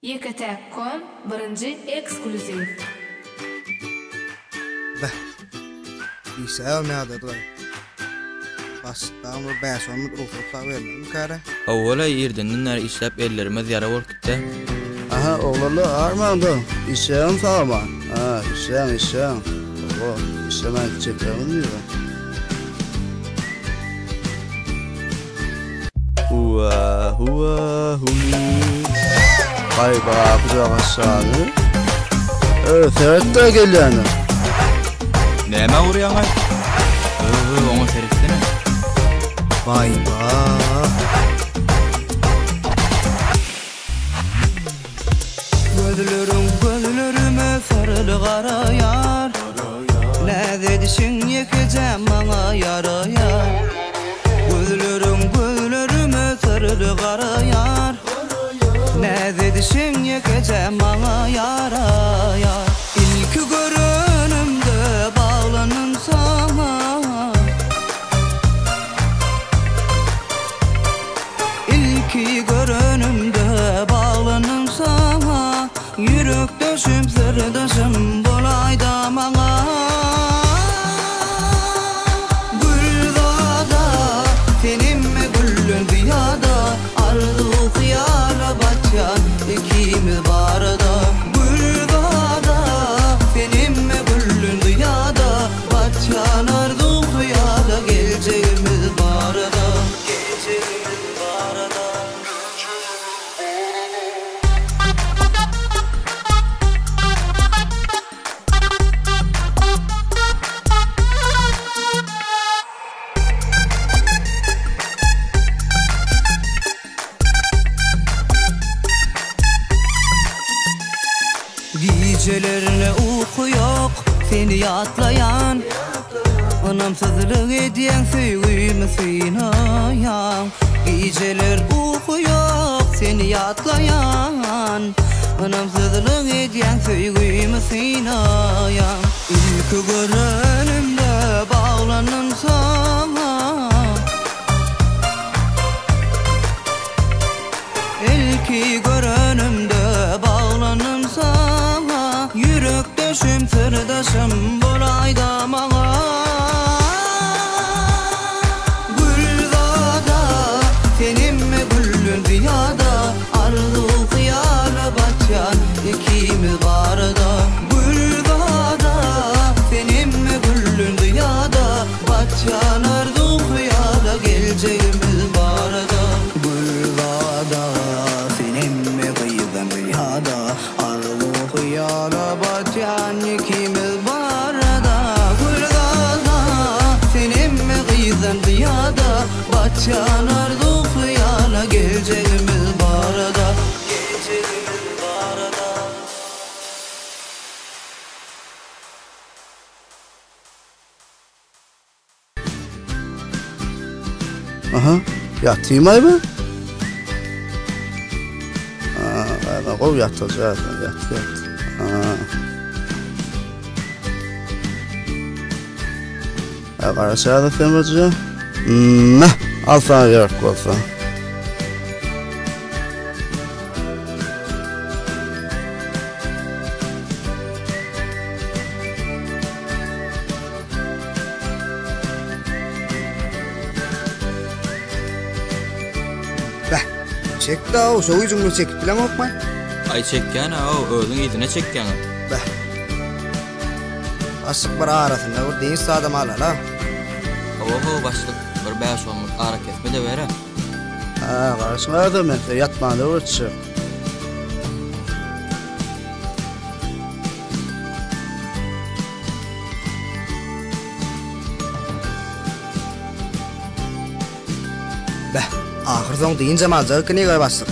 YKT.com birinci ekskluziv. İsa ne adı? Baştan bir beşonmut ufukta vermem kara. Awwala yerdenler işlep ellerime ziyara bolkutda. Aha oğlanlar armağandı. İsa'nın sağma. Ha İsa. O İsa'nın çekerim diyor. Huwa Kayba kucağa aşağıdı. Evet de geliyor. Näme urýaňa? Oňa seripdene. Kayba. Gözlerime sarılı qarayar. Näde dişin yekeceğim bana yarayar. Gözlerime sarılı qarayar. Näde dişin yekeceğim bana yarayar. İlk görünümde bağlanın sana. İlk görünümde bağlanın sana. Yürek döşüm sırdaşım bolayda bana. Gülvada seninme güllün dünyada. Arzu hıyala batyan ikimiz barada. Gülvada seninme güllün dünyada. Batyan arzu hıyala geleceğimiz barada. Geleceğimiz barada. Gecelerine uyku yok seni yatlayan. Anamsızlık ediyen sevgimi sinayan. Geceler uyku yok seni yatlayan. Anamsızlık ediyen sevgimi sinayan. İlk görünümde bağlanın sana. İlk görünümde bağlanın sana. Yürek döşüm sırdaşım bolayda bana. Gülvada seninme güllün dünyada. Arzu hıyala batyan ikimiz barada. Gülvada seninme güllün dünyada. Batyan arzu hıyala geleceğimiz barada. Gülvada seninme kıyıdan dünyada. Arzu hıyala batyan ikimiz barada. Gülvada seninme kıyıdan dünyada. Batyan arzu hıyala geleceğimiz barada. Geleceğimiz barada. Aha yatayım ay ben. Ben kov yatacağız. Yat. Karşıya da film açacağım. Al sana yer olsa. Çek daha o soğuyu cümle çekip bilen okma. Ay çekken o öldün izine çekken. Asık bir arasında o deniz sağdam alala. Oho başlık bir beşonmut ara kesme de vere. Karşıma da ben yatmadı uçu. Ahırdan deyince malcığı kine koy bastık.